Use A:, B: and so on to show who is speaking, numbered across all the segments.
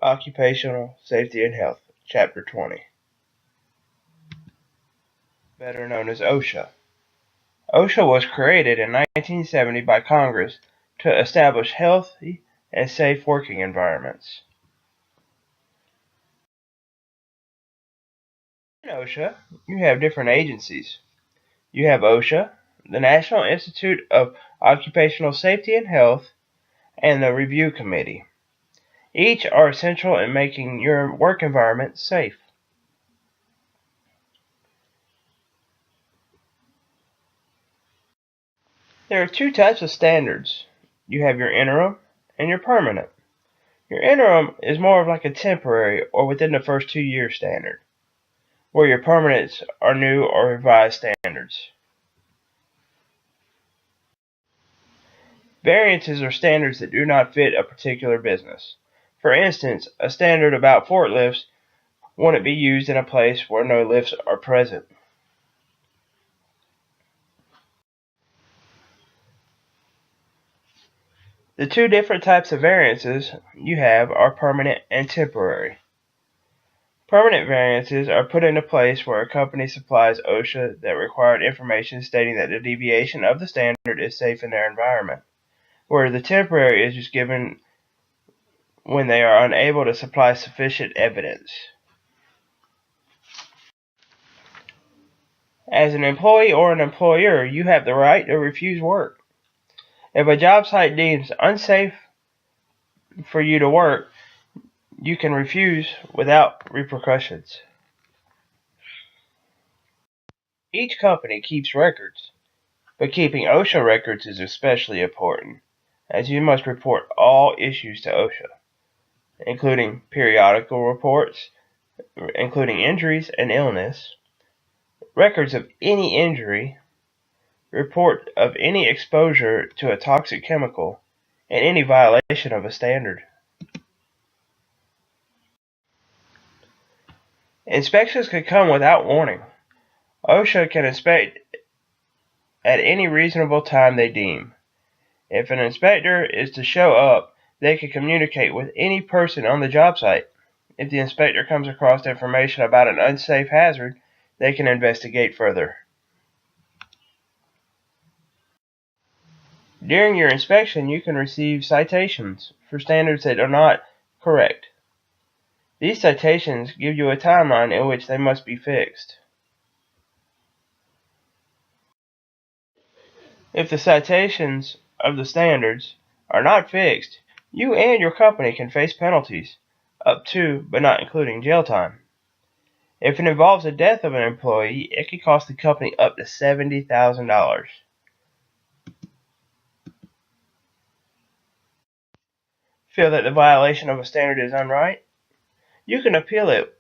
A: Occupational Safety and Health, Chapter 20, better known as OSHA. OSHA was created in 1970 by Congress to establish healthy and safe working environments. In OSHA, you have different agencies. You have OSHA, the National Institute of Occupational Safety and Health, and the Review Committee. Each are essential in making your work environment safe. There are two types of standards. You have your interim and your permanent. Your interim is more of like a temporary or within the first 2 years standard, where your permanents are new or revised standards. Variances are standards that do not fit a particular business. For instance, a standard about forklifts wouldn't be used in a place where no lifts are present. The two different types of variances you have are permanent and temporary. Permanent variances are put into place where a company supplies OSHA that required information stating that the deviation of the standard is safe in their environment, where the temporary is just given when they are unable to supply sufficient evidence. As an employee or an employer, you have the right to refuse work. If a job site deems unsafe for you to work, you can refuse without repercussions. Each company keeps records, but keeping OSHA records is especially important, as you must report all issues to OSHA, including periodical reports, including injuries and illness, records of any injury, report of any exposure to a toxic chemical, and any violation of a standard. Inspections can come without warning. OSHA can inspect at any reasonable time they deem. If an inspector is to show up, they can communicate with any person on the job site. If the inspector comes across information about an unsafe hazard, they can investigate further. During your inspection, you can receive citations for standards that are not correct. These citations give you a timeline in which they must be fixed. If the citations of the standards are not fixed, you and your company can face penalties, up to but not including jail time. If it involves the death of an employee, it could cost the company up to $70,000. Feel that the violation of a standard is unright? You can appeal it.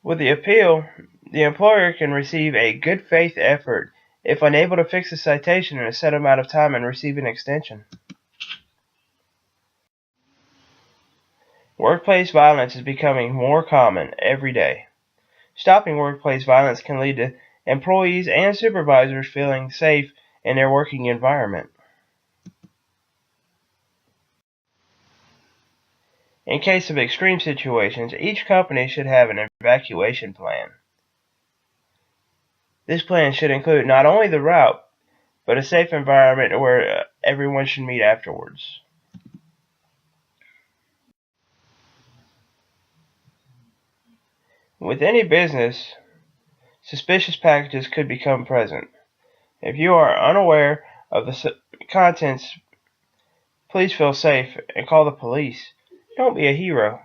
A: With the appeal, the employer can receive a good faith effort if unable to fix the citation in a set amount of time and receive an extension. Workplace violence is becoming more common every day. Stopping workplace violence can lead to employees and supervisors feeling safe in their working environment. In case of extreme situations, each company should have an evacuation plan. This plan should include not only the route, but a safe environment where everyone should meet afterwards. With any business, suspicious packages could become present. If you are unaware of the contents, please feel safe and call the police. Don't be a hero.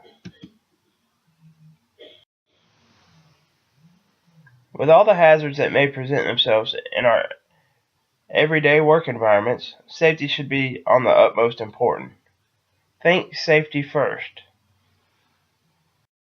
A: With all the hazards that may present themselves in our everyday work environments, safety should be on the utmost importance. Think safety first.